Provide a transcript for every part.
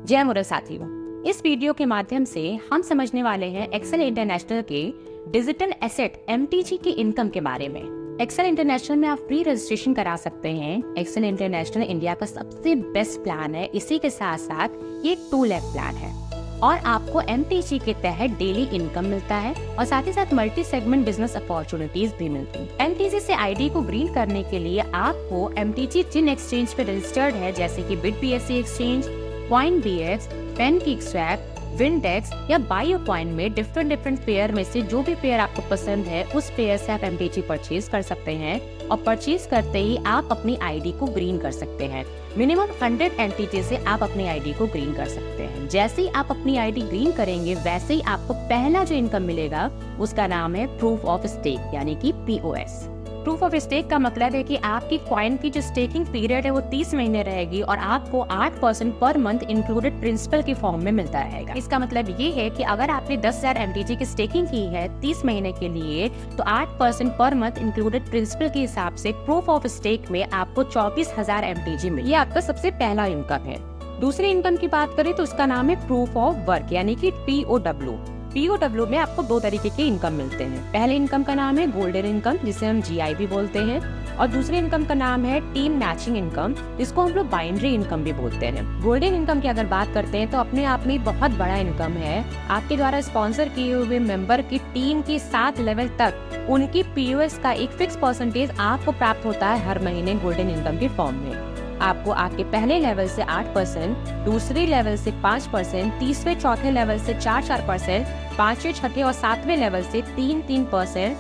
जय मुरा साथियों, इस वीडियो के माध्यम से हम समझने वाले हैं एक्सेल इंटरनेशनल के डिजिटल एसेट एमटीजी की इनकम के बारे में। एक्सेल इंटरनेशनल में आप फ्री रजिस्ट्रेशन करा सकते हैं। एक्सेल इंटरनेशनल इंडिया का सबसे बेस्ट प्लान है। इसी के साथ साथ ये 2 लाख प्लान है और आपको एमटीजी के तहत डेली इनकम मिलता है और साथ ही साथ मल्टी सेगमेंट बिजनेस अपॉर्चुनिटीज भी मिलती हैं। एमटीजी से आईडी को ग्रीन करने के लिए आपको एमटीजी जिन एक्सचेंज पे रजिस्टर्ड है, जैसे कि बिटपीएससी एक्सचेंज, कॉइनबीएक्स, पेनकेकस्वैप, विंडेक्स या बायोकॉइन में डिफरेंट पेयर में से जो भी पेयर आपको पसंद है उस पेयर से आप एमटीजी परचेज कर सकते हैं और परचेज करते ही आप अपनी आईडी को ग्रीन कर सकते हैं। मिनिमम 100 एमटीजी से आप अपनी आईडी को ग्रीन कर सकते हैं। जैसे ही आप अपनी आईडी ग्रीन करेंगे वैसे ही आपको पहला जो इनकम मिलेगा उसका नाम है प्रूफ ऑफ स्टेक यानी कि पीओएस। प्रूफ ऑफ स्टेक का मतलब है कि आपकी कॉइन की जो स्टेकिंग पीरियड है वो 30 महीने रहेगी और आपको 8% पर मंथ इंक्लूडेड प्रिंसिपल के फॉर्म में मिलता रहेगा। इसका मतलब ये है कि अगर आपने 10,000 एमटीजी की स्टेकिंग की है 30 महीने के लिए तो 8% पर मंथ इंक्लूडेड प्रिंसिपल के हिसाब से प्रूफ ऑफ स्टेक में आपको 24,000 एमटीजी मिले। ये आपका सबसे पहला इनकम है। दूसरी इनकम की बात करें तो उसका नाम है प्रूफ ऑफ वर्क यानी कि पीओडब्ल्यू। पीओडब्ल्यू में आपको 2 तरीके के इनकम मिलते हैं। पहले इनकम का नाम है गोल्डन इनकम जिसे हम जीआई भी बोलते हैं और दूसरे इनकम का नाम है टीम मैचिंग इनकम जिसको हम लोग बाइनरी इनकम भी बोलते हैं। गोल्डन इनकम की अगर बात करते हैं तो अपने आप में बहुत बड़ा इनकम है। आपके द्वारा स्पॉन्सर किए हुए मेंबर की टीम के 7 लेवल तक उनकी पीओएस का एक फिक्स परसेंटेज आपको प्राप्त होता है हर महीने गोल्डन इनकम के फॉर्म में। आपको आपके पहले लेवल से 8%, दूसरे लेवल से 5%, तीसरे चौथे लेवल से 4%, पांचवें छठे और 7वें लेवल से 3%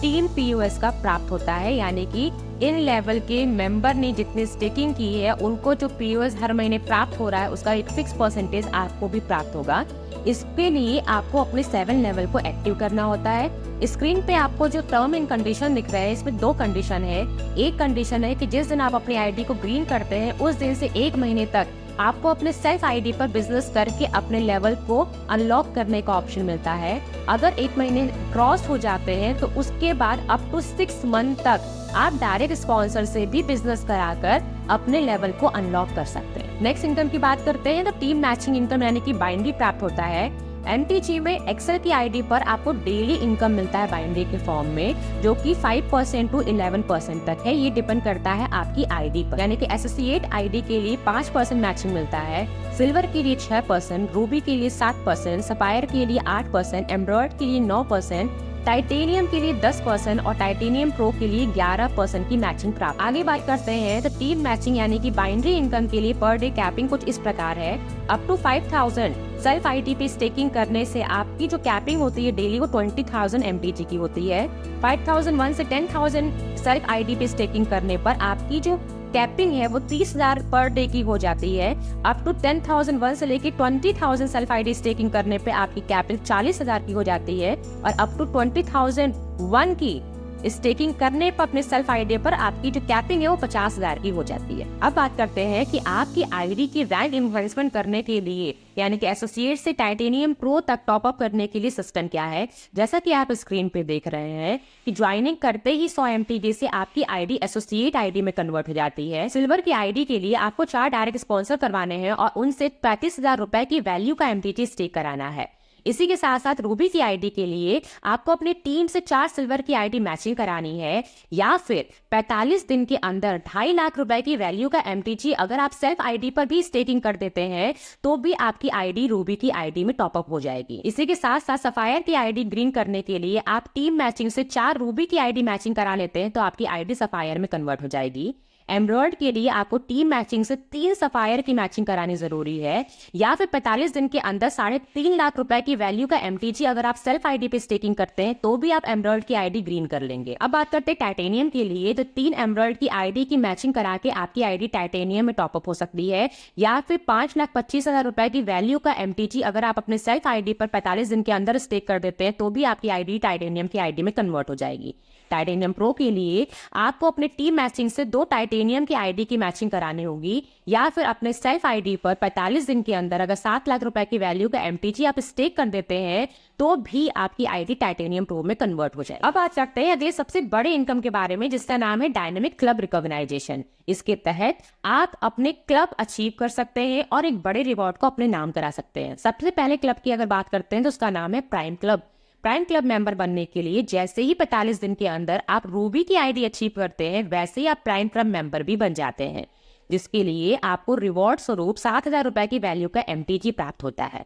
टीम पीओएस का प्राप्त होता है। यानी कि इन लेवल के मेंबर ने जितनी स्टेकिंग की है उनको जो पीओएस हर महीने प्राप्त हो रहा है उसका एक फिक्स परसेंटेज आपको भी प्राप्त होगा। इसके लिए आपको अपने 7 लेवल को एक्टिव करना होता है। स्क्रीन पे आपको जो टर्म एंड कंडीशन दिख रहे हैं इसमें 2 कंडीशन है। एक कंडीशन है कि जिस दिन आप अपनी आईडी को ग्रीन करते हैं उस दिन से 1 महीने तक आपको अपने सेल्फ आईडी पर बिजनेस करके अपने लेवल को अनलॉक करने का ऑप्शन मिलता है। अगर 1 महीने क्रॉस हो जाते हैं तो उसके बाद अप टू 6 मंथ तक आप डायरेक्ट स्पॉन्सर से भी बिजनेस कराकर अपने लेवल को अनलॉक कर सकते हैं। नेक्स्ट इनकम की बात करते हैं तो टीम मैचिंग इनकम यानी कि बाइनरी प्राप्त होता है। एमटीजी में एक्सेल की आईडी पर आपको डेली इनकम मिलता है बाइनरी के फॉर्म में जो कि 5% to 11% तक है। ये डिपेंड करता है आपकी आईडी पर। यानी कि एसोसिएट आईडी के लिए 5% मैचिंग मिलता है, सिल्वर के लिए 6%, रूबी के लिए 7%, सफायर के लिए 8%, एम्ब्रॉयड के लिए 9%, टाइटेनियम के लिए 10% और टाइटेनियम प्रो के लिए 11% की मैचिंग प्राप्त। आगे बात करते हैं तो टीम मैचिंग यानी कि बाइनरी इनकम के लिए पर डे कैपिंग कुछ इस प्रकार है। अप टू 5,000 सेल्फ आईडी पे स्टेकिंग करने से आपकी जो कैपिंग होती है डेली वो 20,000 एमटीजी की होती है। 5,001 से 10,000 सेल्फ आईडी पे स्टेकिंग करने पर आपकी जो कैपिंग है वो 30,000 पर डे की हो जाती है। अप टू 10,001 से लेके 20,000 सेल्फ आईडी स्टेकिंग करने पे आपकी कैपिंग 40,000 की हो जाती है और अप टू 20,001 की स्टेकिंग करने पर अपने सेल्फ आईडी पर आपकी जो कैपिंग है वो 50,000 की हो जाती है। अब बात करते हैं कि आपकी आईडी की रैंक इन्वेस्टमेंट करने के लिए यानी कि एसोसिएट से टाइटेनियम प्रो तक टॉप अप करने के लिए सिस्टम क्या है। जैसा कि आप स्क्रीन पे देख रहे हैं कि ज्वाइनिंग करते ही 100 एमटीजी से आपकी आईडी एसोसिएट आईडी में कन्वर्ट हो जाती है। सिल्वर की आईडी के लिए आपको 4 डायरेक्ट स्पॉन्सर करवाने हैं और उनसे 35,000 रुपए की वैल्यू का एमटीजी स्टेक कराना है। इसी के साथ साथ रूबी की आईडी के लिए आपको अपनी टीम से 4 सिल्वर की आईडी मैचिंग करानी है या फिर 45 दिन के अंदर 2.5 लाख रुपए की वैल्यू का एमटीजी अगर आप सेल्फ आईडी पर भी स्टेकिंग कर देते हैं तो भी आपकी आईडी रूबी की आईडी में टॉप अप हो जाएगी। इसी के साथ साथ सफायर की आईडी ग्रीन करने के लिए आप टीम मैचिंग से 4 रूबी की आईडी मैचिंग करा लेते हैं तो आपकी आईडी सफायर में कन्वर्ट हो जाएगी। एम्ब्रॉयड के लिए आपको टीम मैचिंग से 3 सफायर की मैचिंग करानी जरूरी है या फिर 45 दिन के अंदर 3.5 लाख रुपए की वैल्यू का एमटीजी अगर आप सेल्फ आईडी पे स्टेकिंग करते हैं तो भी आप एम्ब्रॉयड की आईडी ग्रीन कर लेंगे। अब बात करते हैं टाइटेनियम के लिए तो 3 एम्ब्रॉयड की आईडी की मैचिंग करा के आपकी आईडी टाइटेनियम में टॉप अप हो सकती है या फिर 5,25,000 रुपए की वैल्यू का एमटीजी अगर आप अपने सेल्फ आईडी पर 45 दिन के अंदर स्टेक कर देते हैं तो भी आपकी आईडी टाइटेनियम की आईडी में कन्वर्ट हो जाएगी। टाइटेनियम प्रो के लिए आपको अपने टीम मैचिंग से 2 टाइटेनियम टाइटेनियम की आईडी की मैचिंग करानी होगी या फिर अपने सेल्फ आईडी पर 45 दिन के अंदर अगर 7 लाख रुपए की वैल्यू का एमटीजी आप स्टेक कर देते हैं तो भी आपकी आईडी टाइटेनियम प्रो में कन्वर्ट हो जाए। अब बात करते हैं अगले सबसे बड़े इनकम के बारे में, जिसका नाम है डायनेमिक क्लब रिकॉग्नाइजेशन। इसके तहत आप अपने क्लब अचीव कर सकते हैं और एक बड़े रिवॉर्ड को अपने नाम करा सकते हैं। सबसे पहले क्लब की अगर बात करते हैं तो उसका नाम है prime club. Prime club member बनने के लिए जैसे ही 45 दिन के अंदर आप रूबी की आईडी अचीव करते हैं वैसे ही आप प्राइम क्लब मेंबर भी बन जाते हैं, जिसके लिए आपको रिवॉर्ड स्वरूप 7,000 रुपए की वैल्यू का एमटीजी प्राप्त होता है।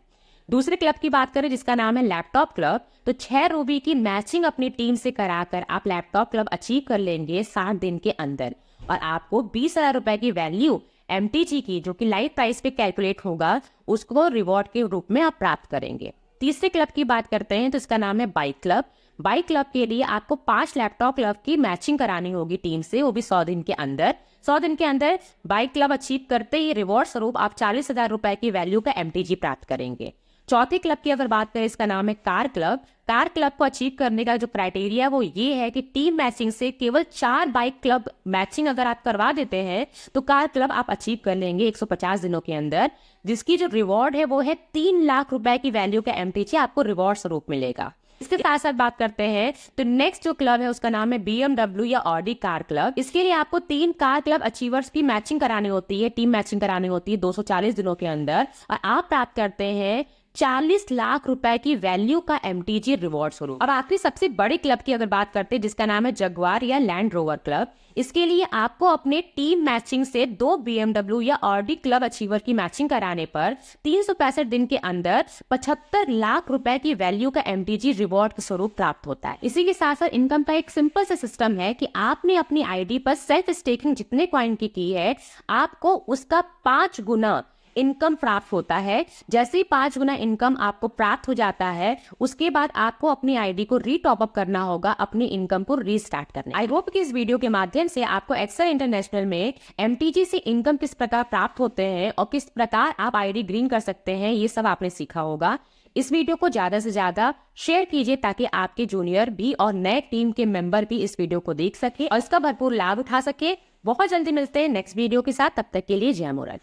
दूसरे क्लब की बात करें जिसका नाम है लैपटॉप क्लब, तो 6 रूबी की मैचिंग अपनी टीम से कराकर आप लैपटॉप क्लब अचीव कर लेंगे 60 दिन के अंदर और आपको 20,000 रुपए की वैल्यू एमटीजी की, जो कि लाइव प्राइस पे कैलकुलेट होगा, उसको रिवॉर्ड के रूप में आप प्राप्त करेंगे। तीसरे क्लब की बात करते हैं तो इसका नाम है बाइक क्लब। बाइक क्लब के लिए आपको 5 लैपटॉप क्लब की मैचिंग करानी होगी टीम से, वो भी 100 दिन के अंदर। 100 दिन के अंदर बाइक क्लब अचीव करते ही रिवॉर्ड स्वरूप आप 40,000 रुपए की वैल्यू का एमटीजी प्राप्त करेंगे। चौथे क्लब की अगर बात करें इसका नाम है कार क्लब। कार क्लब को अचीव करने का जो क्राइटेरिया वो ये है कि टीम मैचिंग से केवल 4 बाइक क्लब मैचिंग अगर आप करवा देते हैं तो कार क्लब आप अचीव कर लेंगे 150 दिनों के अंदर, जिसकी जो रिवॉर्ड है वो है 3 लाख रुपए की वैल्यू का एमटीजी आपको रिवॉर्ड स्वरूप मिलेगा। इसके साथ साथ बात करते हैं तो नेक्स्ट जो क्लब है उसका नाम है BMW या ऑडी कार क्लब। इसके लिए आपको 3 कार क्लब अचीवर्स की मैचिंग करानी होती है, टीम मैचिंग करानी होती है 240 दिनों के अंदर और आप प्राप्त करते हैं 40 लाख रुपए की वैल्यू का एमटीजी रिवॉर्ड स्वरूप। अब आखिरी सबसे बड़ी क्लब की अगर बात करते हैं जिसका नाम है जगुआर या लैंड रोवर क्लब। इसके लिए आपको अपने टीम मैचिंग से 2 BMW या ऑडी क्लब अचीवर की मैचिंग कराने पर 365 दिन के अंदर 75 लाख रुपए की वैल्यू का एमटीजी रिवॉर्ड के स्वरूप प्राप्त होता है। इसी के साथ साथ इनकम का एक सिंपल सा सिस्टम है कि आपने अपनी आईडी पर सेल्फ स्टेकिंग जितने कॉइन की है आपको उसका 5 गुना इनकम प्राप्त होता है। जैसे ही 5 गुना इनकम आपको प्राप्त हो जाता है उसके बाद आपको अपनी आईडी को रीटॉप अप करना होगा अपनी इनकम को रीस्टार्ट करने। आई होप कि इस वीडियो के माध्यम से आपको एक्सेल इंटरनेशनल में एमटीजी से इनकम किस प्रकार प्राप्त होते हैं और किस प्रकार आप आईडी ग्रीन कर सकते हैं ये सब आपने सीखा होगा। इस वीडियो को ज्यादा से ज्यादा शेयर कीजिए ताकि आपके जूनियर भी और नए टीम के मेंबर भी इस वीडियो को देख सके और इसका भरपूर लाभ उठा सके। बहुत जल्दी मिलते हैं नेक्स्ट वीडियो के साथ, तब तक के लिए जय मुराद।